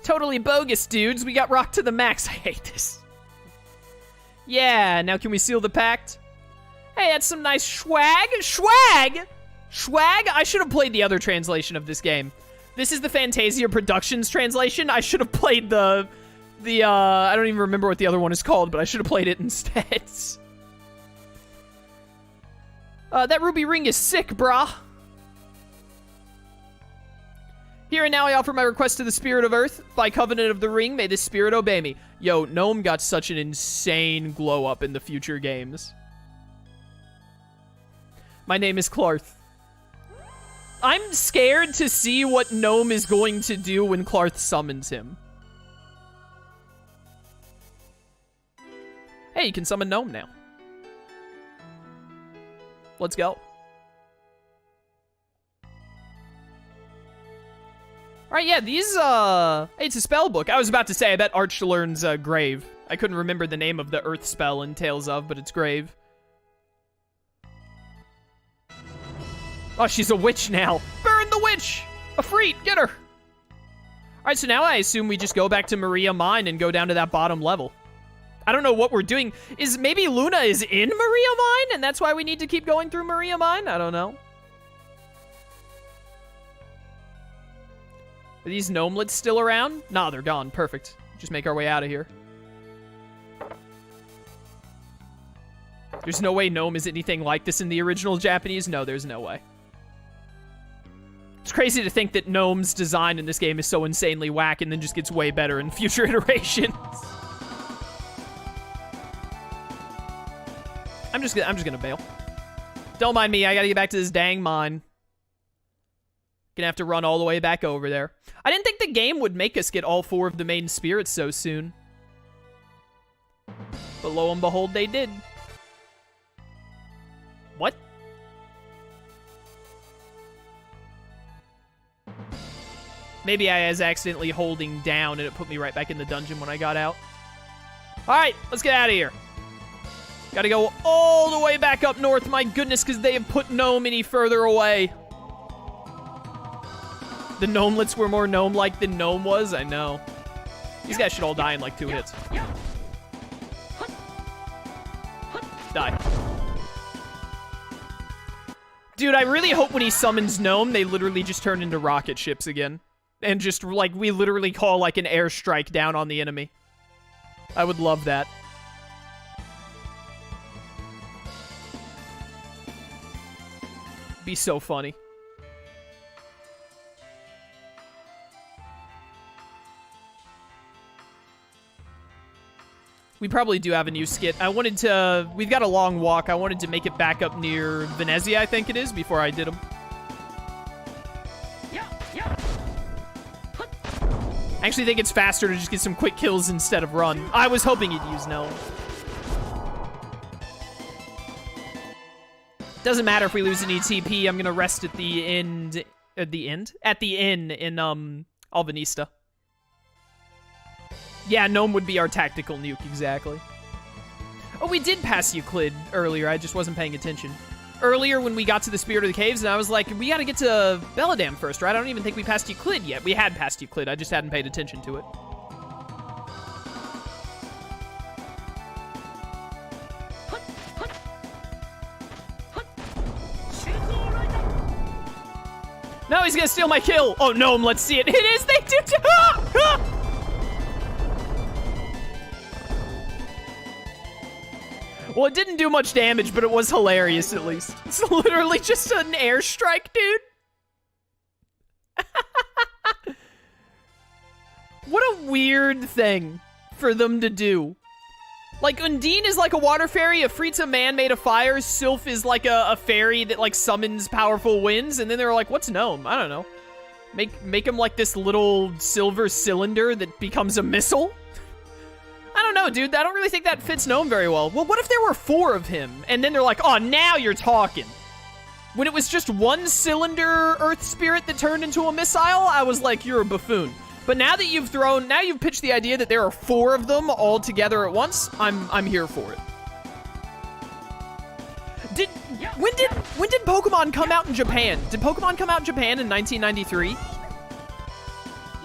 Totally bogus, dudes. We got rocked to the max. I hate this. Yeah, now can we seal the pact? Hey, that's some nice swag. Swag? Swag? I should have played the other translation of this game. This is the Fantasia Productions translation. I should have played the I don't even remember what the other one is called, but I should have played it instead. That ruby ring is sick, brah. Here and now I offer my request to the spirit of Earth. By covenant of the ring, may this spirit obey me. Yo, Gnome got such an insane glow up in the future games. My name is Clarth. I'm scared to see what Gnome is going to do when Clarth summons him. Hey, you can summon Gnome now. Let's go. Alright, yeah, these, it's a spell book. I was about to say, I bet Arch learns, Grave. I couldn't remember the name of the Earth spell in Tales of, but it's Grave. Oh, she's a witch now. Burn the witch! Afreet, get her! Alright, so now I assume we just go back to Maria Mine and go down to that bottom level. I don't know what we're doing. Maybe Luna is in Maria Mine, and that's why we need to keep going through Maria Mine? I don't know. Are these gnomelets still around? Nah, they're gone. Perfect. Just make our way out of here. There's no way Gnome is anything like this in the original Japanese? No, there's no way. It's crazy to think that Gnome's design in this game is so insanely whack and then just gets way better in future iterations. I'm just gonna bail. Don't mind me, I gotta get back to this dang mine. Gonna have to run all the way back over there. I didn't think the game would make us get all 4 of the main spirits so soon. But lo and behold, they did. What? Maybe I was accidentally holding down and it put me right back in the dungeon when I got out. Alright, let's get out of here. Gotta go all the way back up north, my goodness, because they have put Gnome any further away. The gnomelets were more gnome-like than Gnome was, I know. These guys should all die in like 2 hits. Die. Dude, I really hope when he summons Gnome, they literally just turn into rocket ships again. And just, like, we literally call, like, an airstrike down on the enemy. I would love that. Be so funny. We probably do have a new skit. I wanted to... We've got a long walk. I wanted to make it back up near Venezia, I think it is, before I did them. I actually think it's faster to just get some quick kills instead of run. I was hoping you'd use Gnome. Doesn't matter if we lose any TP. I'm gonna rest at the end... At the end? At the inn in, Albanista. Yeah, Gnome would be our tactical nuke, exactly. Oh, we did pass Euclid earlier. I just wasn't paying attention. Earlier, when we got to the Spirit of the Caves, and I was like, we gotta get to Belladam first, right? I don't even think we passed Euclid yet. We had passed Euclid. I just hadn't paid attention to it. No, he's gonna steal my kill. Oh, Gnome, let's see it. It is, they do. Well, it didn't do much damage, but it was hilarious, at least. It's literally just an airstrike, dude. What a weird thing for them to do. Like, Undine is like a water fairy, Afreet's a man made of fire, Sylph is like a fairy that, like, summons powerful winds, and then they're like, what's Gnome? I don't know. Make him like this little silver cylinder that becomes a missile? I don't know, dude. I don't really think that fits Gnome very well. Well, what if there were 4 of him? And then they're like, oh, now you're talking. When it was just one cylinder Earth Spirit that turned into a missile, I was like, you're a buffoon. But now that you've pitched the idea that there are 4 of them all together at once, I'm here for it. When did Pokemon come out in Japan? Did Pokemon come out in Japan in 1993?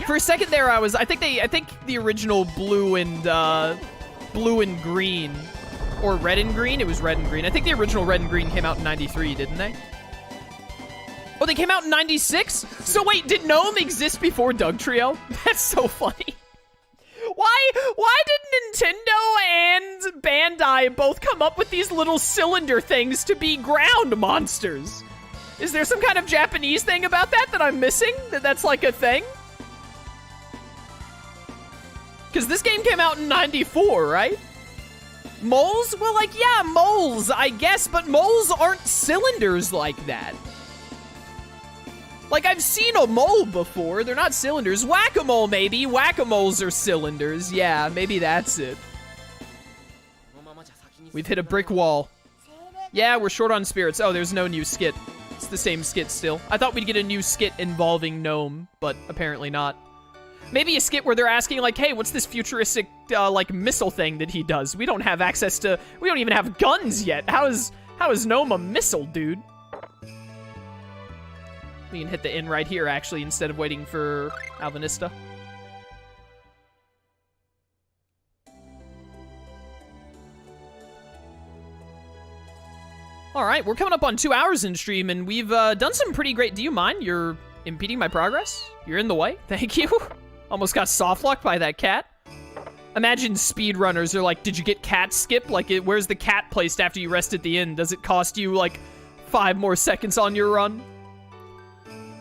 For a second there, I think the original blue and green, or red and green. It was red and green. I think the original red and green came out in '93, didn't they? Oh, they came out in '96. So wait, did Gnome exist before Doug Trio? That's so funny. Why did Nintendo and Bandai both come up with these little cylinder things to be ground monsters? Is there some kind of Japanese thing about that I'm missing? That's like a thing? Because this game came out in '94, right? Moles? Well, like, yeah, moles, I guess, but moles aren't cylinders like that. Like, I've seen a mole before. They're not cylinders. Whack-a-mole, maybe. Whack-a-moles are cylinders. Yeah, maybe that's it. We've hit a brick wall. Yeah, we're short on spirits. Oh, there's no new skit. It's the same skit still. I thought we'd get a new skit involving Gnome, but apparently not. Maybe a skit where they're asking, like, hey, what's this futuristic, like, missile thing that he does? We don't have access to... We don't even have guns yet. How is Gnome a missile, dude? We can hit the inn right here, actually, instead of waiting for Alvinista. All right, we're coming up on 2 hours in stream, and we've done some pretty great... Do you mind? You're impeding my progress? You're in the way? Thank you. Almost got soft-locked by that cat. Imagine speedrunners are like, did you get cat skip? Like, where's the cat placed after you rest at the inn? Does it cost you, like, 5 more seconds on your run?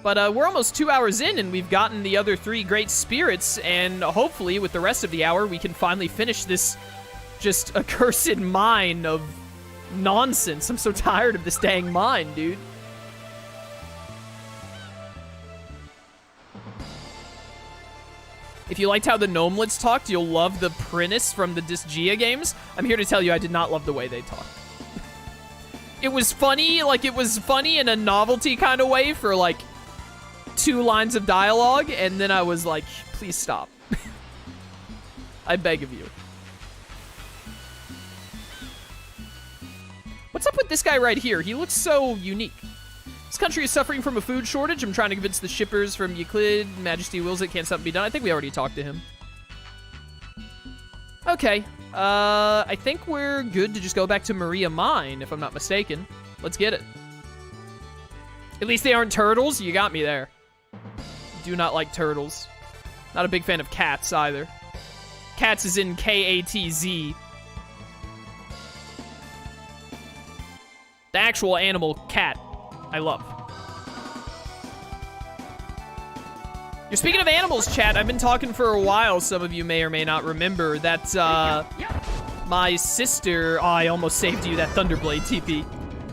But we're almost 2 hours in, and we've gotten the other 3 great spirits, and hopefully, with the rest of the hour, we can finally finish this just accursed mine of nonsense. I'm so tired of this dang mine, dude. If you liked how the Gnomelets talked, you'll love the Prince from the Disgaea games. I'm here to tell you I did not love the way they talked. It was funny, like, it was funny in a novelty kind of way for, like, 2 lines of dialogue, and then I was like, please stop. I beg of you. What's up with this guy right here? He looks so unique. This country is suffering from a food shortage. I'm trying to convince the shippers from Euclid. Majesty wills it. Can't something be done? I think we already talked to him. Okay. I think we're good to just go back to Maria Mine, if I'm not mistaken. Let's get it. At least they aren't turtles. You got me there. Do not like turtles. Not a big fan of cats, either. Cats is in K-A-T-Z. The actual animal cat. I love. You're speaking of animals, chat. I've been talking for a while. Some of you may or may not remember that, my sister... Oh, I almost saved you, that Thunderblade TP.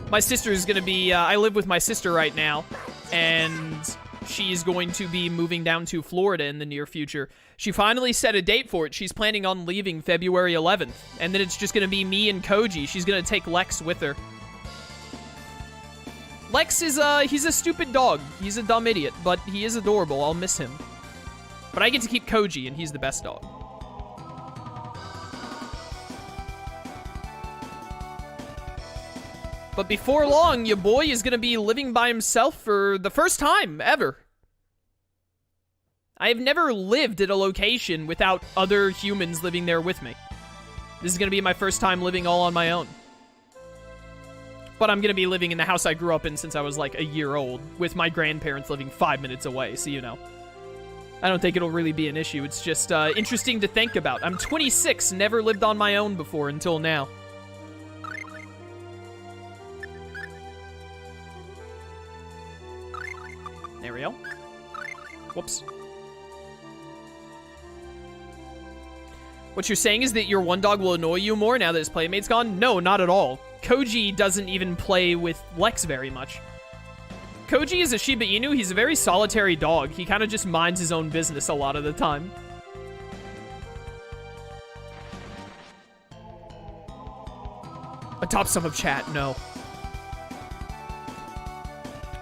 My sister is gonna be... I live with my sister right now, and she's going to be moving down to Florida in the near future. She finally set a date for it. She's planning on leaving February 11th, and then it's just gonna be me and Koji. She's gonna take Lex with her. Lex is, he's a stupid dog. He's a dumb idiot, but he is adorable. I'll miss him. But I get to keep Koji, and he's the best dog. But before long, your boy is gonna be living by himself for the first time ever. I have never lived at a location without other humans living there with me. This is gonna be my first time living all on my own. But I'm gonna be living in the house I grew up in since I was like a year old, with my grandparents living 5 minutes away, so you know. I don't think it'll really be an issue. It's just interesting to think about. I'm 26, never lived on my own before until now. There we go. Whoops. What you're saying is that your one dog will annoy you more now that his playmate's gone? No, not at all. Koji doesn't even play with Lex very much. Koji is a Shiba Inu. He's a very solitary dog. He kind of just minds his own business a lot of the time. A top sum of chat, no.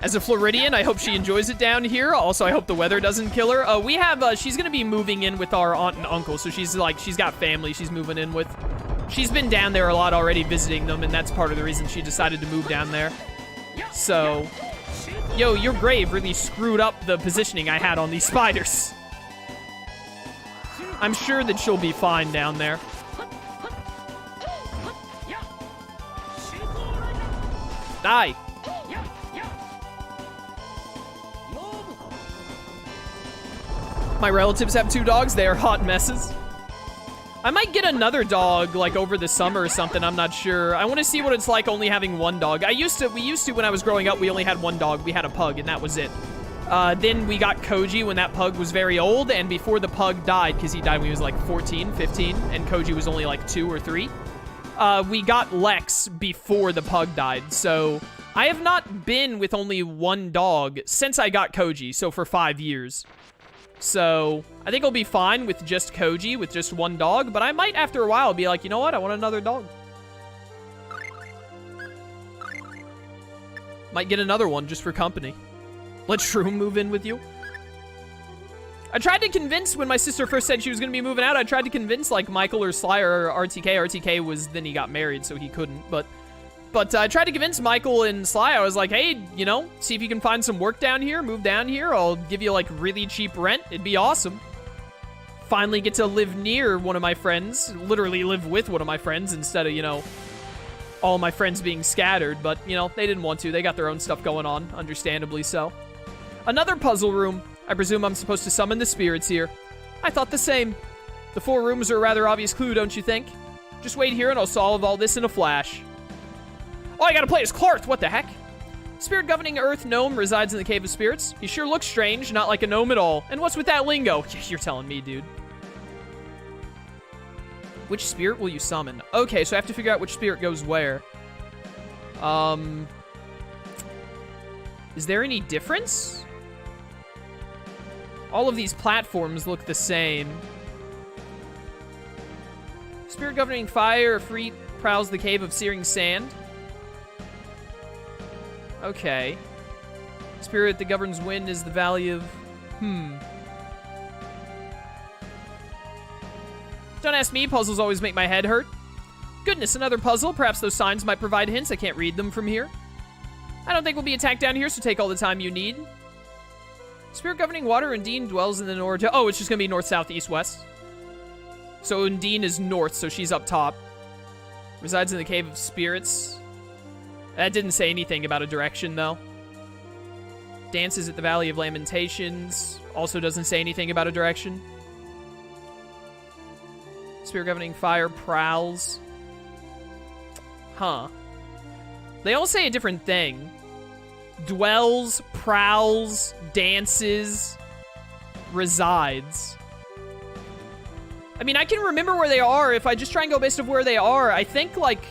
As a Floridian, I hope she enjoys it down here. Also, I hope the weather doesn't kill her. We have, she's gonna be moving in with our aunt and uncle, so she's like, she's got family she's moving in with. She's been down there a lot already visiting them, and that's part of the reason she decided to move down there. So, yo, your grave really screwed up the positioning I had on these spiders. I'm sure that she'll be fine down there. Die. My relatives have 2 dogs. They are hot messes. I might get another dog, like, over the summer or something. I'm not sure. I want to see what it's like only having 1 dog. We used to, when I was growing up, we only had 1 dog. We had a pug, and that was it. Then we got Koji when that pug was very old, and before the pug died, because he died when he was, like, 14, 15, and Koji was only, like, 2 or 3, we got Lex before the pug died. So I have not been with only 1 dog since I got Koji, so for 5 years. So I think I'll be fine with just Koji, with just 1 dog, but I might, after a while, be like, you know what? I want another dog. Might get another one just for company. Let Shroom move in with you. I tried to convince, when my sister first said she was going to be moving out, I tried to convince, like, Michael or Sly or RTK. RTK was, then he got married, so he couldn't, but I tried to convince Michael and Sly. I was like, hey, you know, see if you can find some work down here, move down here. I'll give you, like, really cheap rent. It'd be awesome. Finally get to live near one of my friends, literally live with one of my friends instead of, you know, all my friends being scattered. But, you know, they didn't want to. They got their own stuff going on, understandably so. Another puzzle room. I presume I'm supposed to summon the spirits here. I thought the same. The 4 rooms are a rather obvious clue, don't you think? Just wait here and I'll solve all this in a flash. Oh, I gotta play as Clarth, what the heck? Spirit governing Earth gnome resides in the Cave of Spirits. He sure looks strange, not like a gnome at all. And what's with that lingo? You're telling me, dude. Which spirit will you summon? Okay, so I have to figure out which spirit goes where. Is there any difference? All of these platforms look the same. Spirit governing fire, Freet prowls the Cave of Searing Sand. Okay. Spirit that governs wind is the Valley of... Don't ask me, puzzles always make my head hurt. Goodness, another puzzle. Perhaps those signs might provide hints. I can't read them from here. I don't think we'll be attacked down here, so take all the time you need. Spirit governing water, Undine dwells in the north... Oh, it's just gonna be north, south, east, west. So Undine is north, so she's up top. Resides in the Cave of Spirits. That didn't say anything about a direction, though. Dances at the Valley of Lamentations. Also doesn't say anything about a direction. Spirit governing fire prowls. Huh. They all say a different thing. Dwells, prowls, dances, resides. I mean, I can remember where they are if I just try and go based off where they are. I think, like...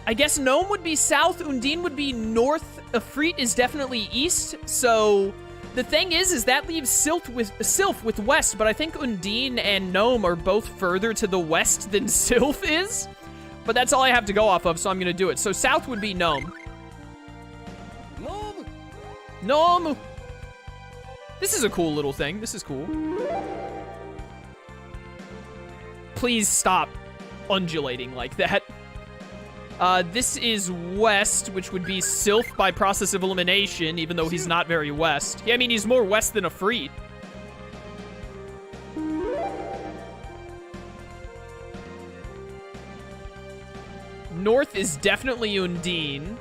I guess Gnome would be south, Undine would be north, Ifrit is definitely east, so... The thing is that leaves Sylph with west, but I think Undine and Gnome are both further to the west than Sylph is. But that's all I have to go off of, so I'm gonna do it. So south would be Gnome. Gnome! This is a cool little thing. This is cool. Please stop undulating like that. This is west, which would be Sylph by process of elimination, even though he's not very west. Yeah, I mean, he's more west than Ifrit. North is definitely Undine.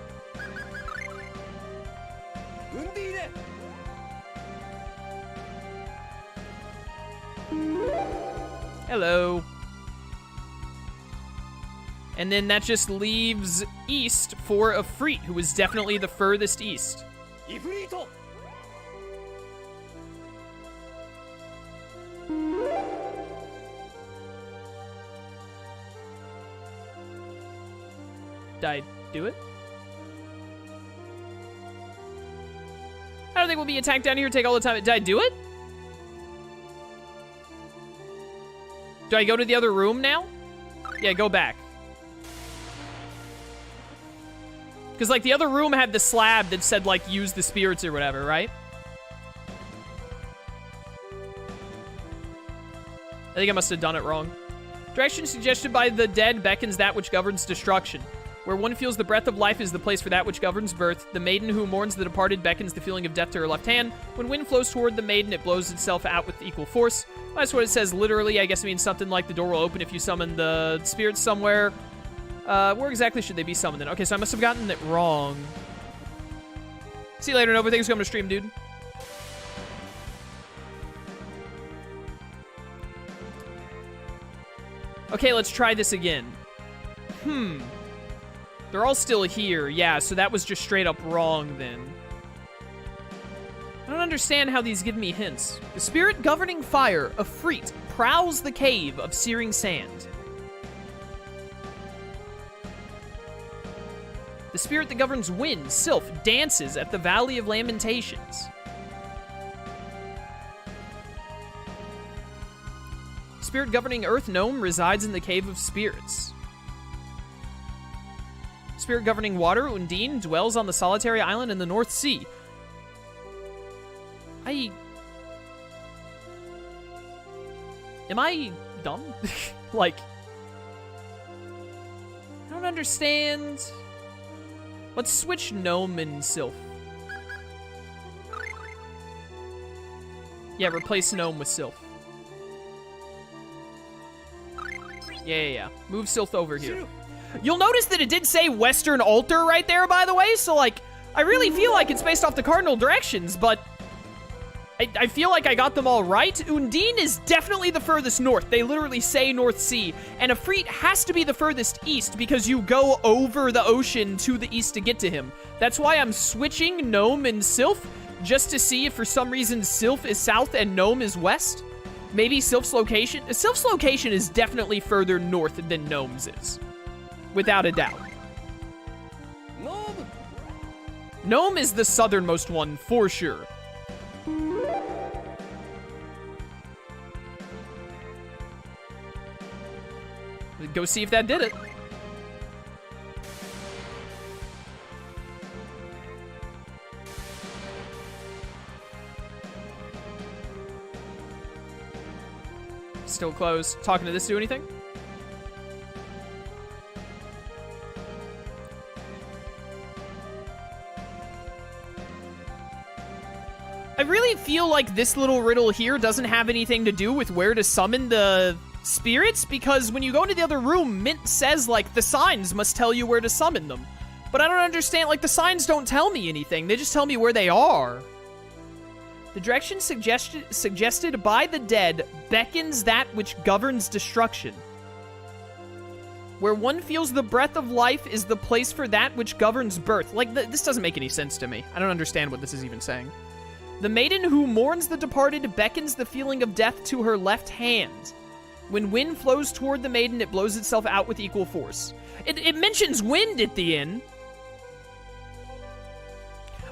Hello. And then that just leaves east for Ifrit, who is definitely the furthest east. Did I do it? I don't think we'll be attacked down here. Take all the time. Did I do it? Do I go to the other room now? Yeah, go back. Because, like, the other room had the slab that said, like, use the spirits or whatever, right? I think I must have done it wrong. Direction suggested by the dead beckons that which governs destruction. Where one feels the breath of life is the place for that which governs birth. The maiden who mourns the departed beckons the feeling of death to her left hand. When wind flows toward the maiden, it blows itself out with equal force. That's what it says literally. I guess it means something like the door will open if you summon the spirits somewhere. Where exactly should they be summoned then? Okay, so I must have gotten it wrong. See you later, Nova. Thanks for coming to stream, dude. Okay, let's try this again. They're all still here. Yeah, so that was just straight up wrong then. I don't understand how these give me hints. The spirit governing fire, Afreet, prowls the cave of searing sand. The spirit that governs wind, Sylph, dances at the Valley of Lamentations. Spirit governing earth, Gnome, resides in the Cave of Spirits. Spirit governing water, Undine, dwells on the solitary island in the North Sea. Am I dumb? Like, I don't understand. Let's switch Gnome and Sylph. Yeah, replace Gnome with Sylph. Yeah. Move Sylph over here. You'll notice that it did say Western Altar right there, by the way, so, like, I really feel like it's based off the cardinal directions, but I feel like I got them all right. Undine is definitely the furthest north. They literally say North Sea, and Afreet has to be the furthest east because you go over the ocean to the east to get to him. That's why I'm switching Gnome and Sylph, just to see if for some reason Sylph is south and Gnome is west. Maybe Sylph's location is definitely further north than Gnome's is. Without a doubt. Gnome is the southernmost one, for sure. Go see if that did it. Still closed. Talking to this do anything? I really feel like this little riddle here doesn't have anything to do with where to summon the spirits, because when you go into the other room, Mint says, like, the signs must tell you where to summon them. But I don't understand, like, the signs don't tell me anything. They just tell me where they are. The direction suggested by the dead beckons that which governs destruction. Where one feels the breath of life is the place for that which governs birth. Like, this doesn't make any sense to me. I don't understand what this is even saying. The maiden who mourns the departed beckons the feeling of death to her left hand. When wind flows toward the maiden, it blows itself out with equal force. It mentions wind at the end.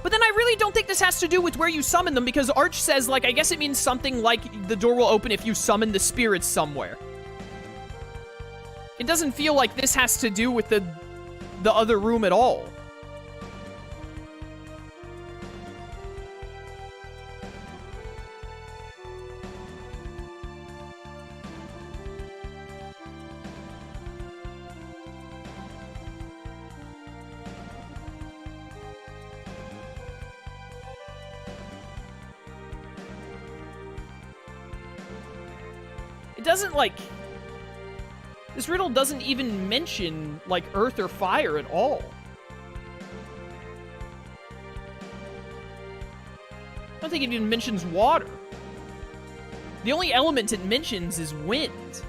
But then I really don't think this has to do with where you summon them, because Arch says, like, I guess it means something like the door will open if you summon the spirits somewhere. It doesn't feel like this has to do with the other room at all. It doesn't, like... This riddle doesn't even mention, like, earth or fire at all. I don't think it even mentions water. The only element it mentions is wind.